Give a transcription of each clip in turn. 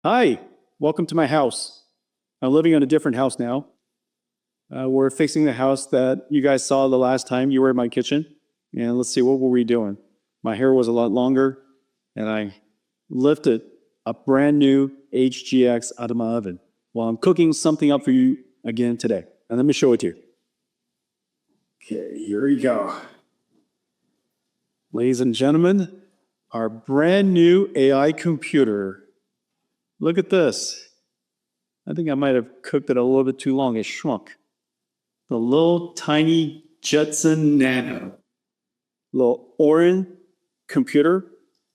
Hi, welcome to my house. I'm living in a different house now. We're fixing the house that you guys saw the last time you were in my kitchen. And let's see, what were we doing? My hair was a lot longer, and I lifted a brand new HGX out of my oven. Well, I'm cooking something up for you again today. And let me show it to you. Okay, here we go. Ladies and gentlemen, our brand new AI computer. Look at this. I think I might have cooked it a little bit too long. It shrunk. The little tiny Jetson Nano, little Orin computer.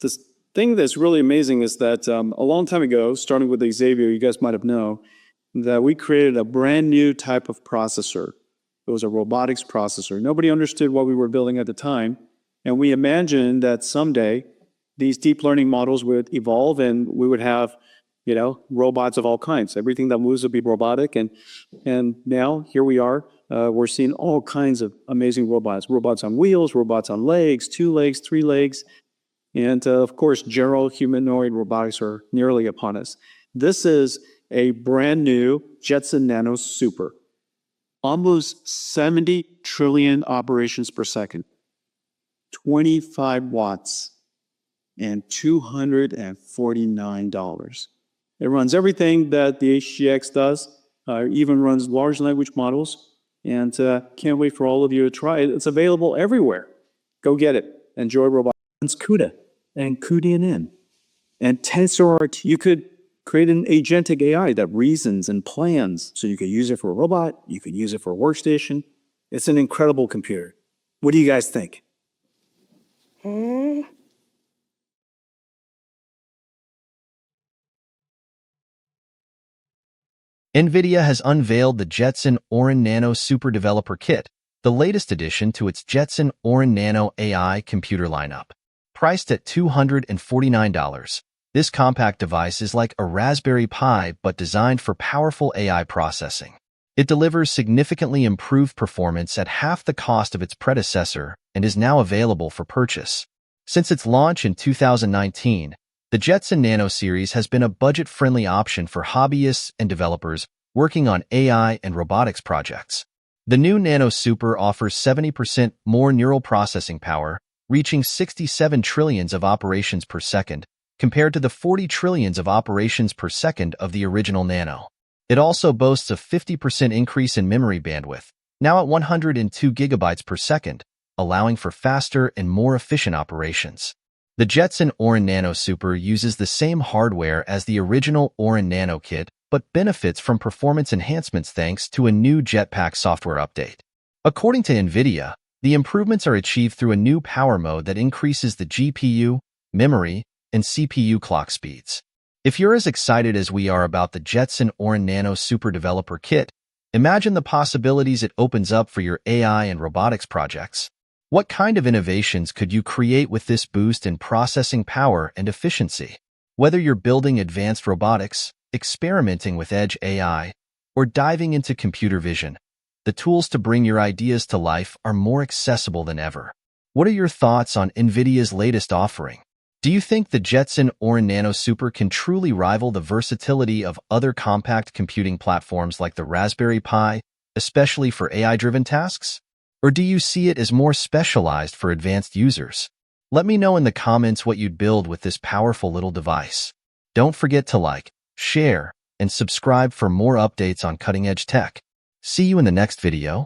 This thing that's really amazing is that a long time ago, starting with Xavier, you guys might have known that we created a brand new type of processor. It was a robotics processor. Nobody understood what we were building at the time. And we imagined that someday these deep learning models would evolve and we would have robots of all kinds. Everything that moves would be robotic. And now here we are. We're seeing all kinds of amazing robots. Robots on wheels, robots on legs, 2 legs, 3 legs. And of course, general humanoid robotics are nearly upon us. This is a brand new Jetson Nano Super. Almost 70 trillion operations per second. 25 watts and $249. It runs everything that the HGX does, even runs large language models, and can't wait for all of you to try it. It's available everywhere. Go get it. Enjoy robotics. CUDA and cuDNN and TensorRT. You could create an agentic AI that reasons and plans, so you could use it for a robot, you could use it for a workstation. It's an incredible computer. What do you guys think? Nvidia has unveiled the Jetson Orin Nano Super Developer Kit, the latest addition to its Jetson Orin Nano AI computer lineup. Priced at $249, this compact device is like a Raspberry Pi but designed for powerful AI processing. It delivers significantly improved performance at half the cost of its predecessor and is now available for purchase. Since its launch in 2019, the Jetson Nano series has been a budget-friendly option for hobbyists and developers working on AI and robotics projects. The new Nano Super offers 70% more neural processing power, reaching 67 trillions of operations per second, compared to the 40 trillions of operations per second of the original Nano. It also boasts a 50% increase in memory bandwidth, now at 102 gigabytes per second, allowing for faster and more efficient operations. The Jetson Orin Nano Super uses the same hardware as the original Orin Nano kit, but benefits from performance enhancements thanks to a new Jetpack software update. According to Nvidia, the improvements are achieved through a new power mode that increases the GPU, memory, and CPU clock speeds. If you're as excited as we are about the Jetson Orin Nano Super Developer Kit, imagine the possibilities it opens up for your AI and robotics projects. What kind of innovations could you create with this boost in processing power and efficiency? Whether you're building advanced robotics, experimenting with edge AI, or diving into computer vision, the tools to bring your ideas to life are more accessible than ever. What are your thoughts on Nvidia's latest offering? Do you think the Jetson Orin Nano Super can truly rival the versatility of other compact computing platforms like the Raspberry Pi, especially for AI-driven tasks? Or do you see it as more specialized for advanced users? Let me know in the comments what you'd build with this powerful little device. Don't forget to like, share, and subscribe for more updates on cutting-edge tech. See you in the next video.